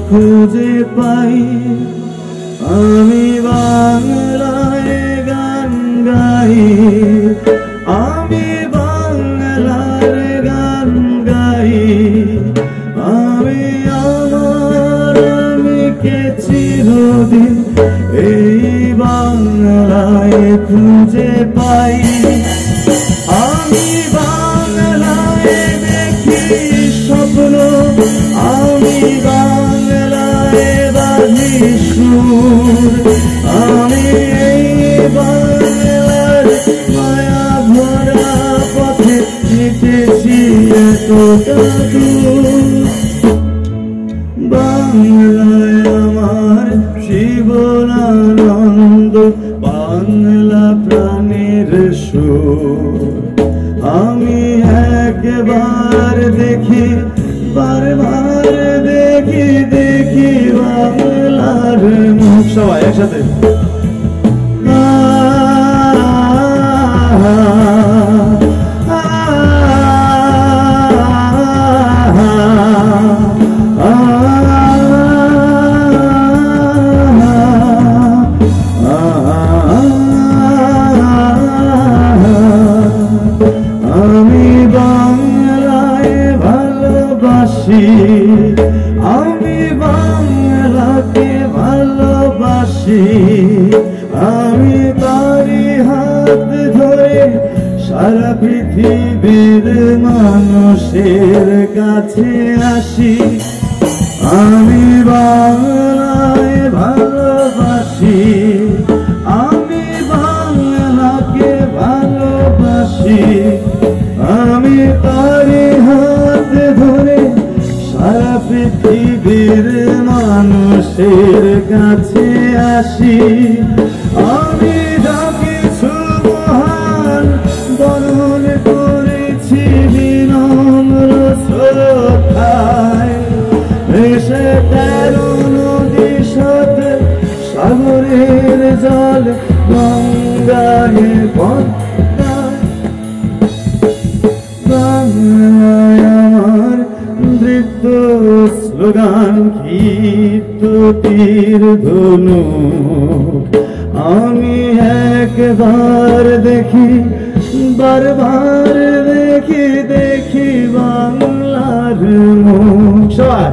খুঁজে পাই আমি বাংলায় গান গাই আমি বাংলার গান গাই আমি আমার আমিকে চিরদিন এই বাংলায় খুঁজে পাই আমি বাংলায় দেখি স্বপ্ন আমি বাংলায় বাঁধি সুর আমি এই বাংলার মায়া ভরা পথে হেঁটেছি এতটা দূর বাংলায় আমার জীবনানন্দ বাংলা প্রাণের সুর আমি একবার দেখি বারবার দেখি দেখি বাংলার মুখ সবাই একসাথে আমি বাংলাকে ভালোবাসি আমি তারি হাত ধরে সারা পৃথিবীর মানুষের কাছে আসি আমি বাংলায় ভালোবাসি আমি বাংলাকে ভালোবাসি আমি তারি হাত ধরে সারা পৃথিবীর মানুষের কাছে আসি আমি যা কিছু মহান বরণ করেছি বিনম্র শ্রদ্ধায় ভেসে 13 নদী সাথে সাগরের জল গঙ্গায় পদ্মায় বাংলায় আমার নৃত্য স্লোগান কীর্তির ধনু আমি একবার দেখি বারবার দেখি দেখি বাংলার মুখ সবাই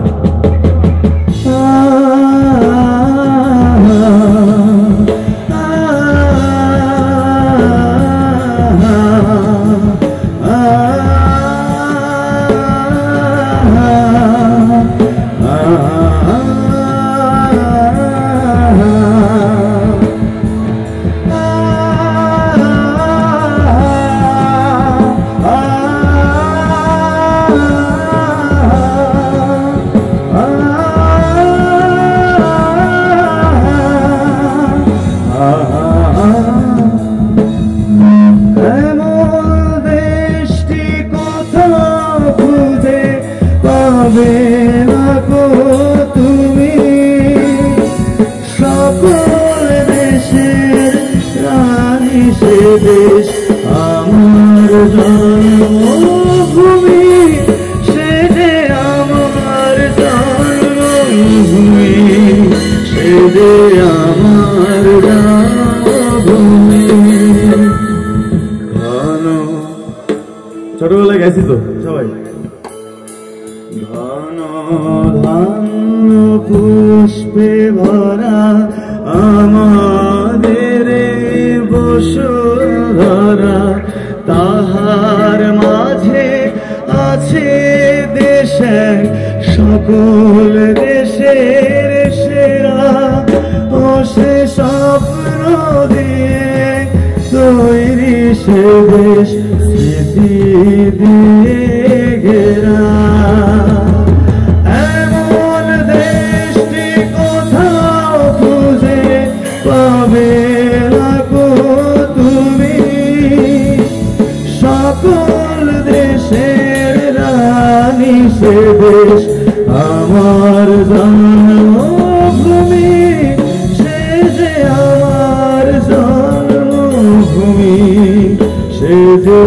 তুমি সকল দেশের রানী সে দেশ আমার জন্মভূমি সে যে আমার জন্মভূমি সে যে আমার জন্মভূমি ছোটবেলায় গেছি তো সবাই ঘন ধান্য পুষ্পে ভরা আমাদের বসুন্ধরা তাহার মাঝে আছে দেশে সকল দেশের সেরা ও সে স্বপ্ন দিয়ে তৈরি রানী সে দেশ স্মৃতি দিয়ে ঘেরা। এমন দেশটি কোথাও খুঁজে পাবে না গো তুমি, সকল দেশের রানী সে দেশ আমার জন্মভূমি, সে যে আমার জন্মভূমি, সে যে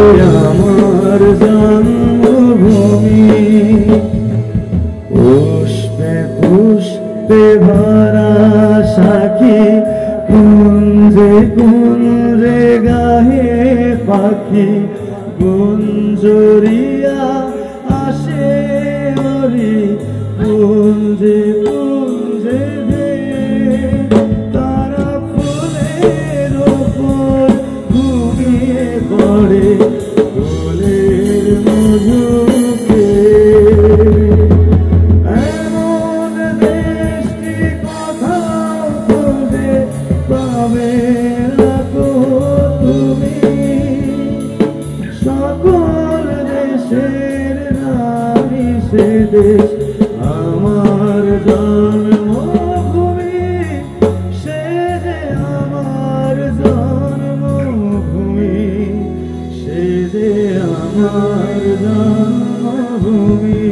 আমার জন্মভূমি। পুষ্পে পুষ্পে ভরা সাখী, কুঞ্জে কুঞ্জে গাহে পাখি, গুঞ্জরিয়া আসে হরি, কুঞ্জে কুঞ্জে তারা ফুলের উপর ঘুমিয়ে পড়ে, ফুলের মধুকে। এমন দেশটি কোথাও খুঁজে পাবে না গো তুমি, সকল দেশের রানী সে দেশ আমার জন্মভূমি, সে যে আমার জন্মভূমি, সে যে আমার জন্মভূমি।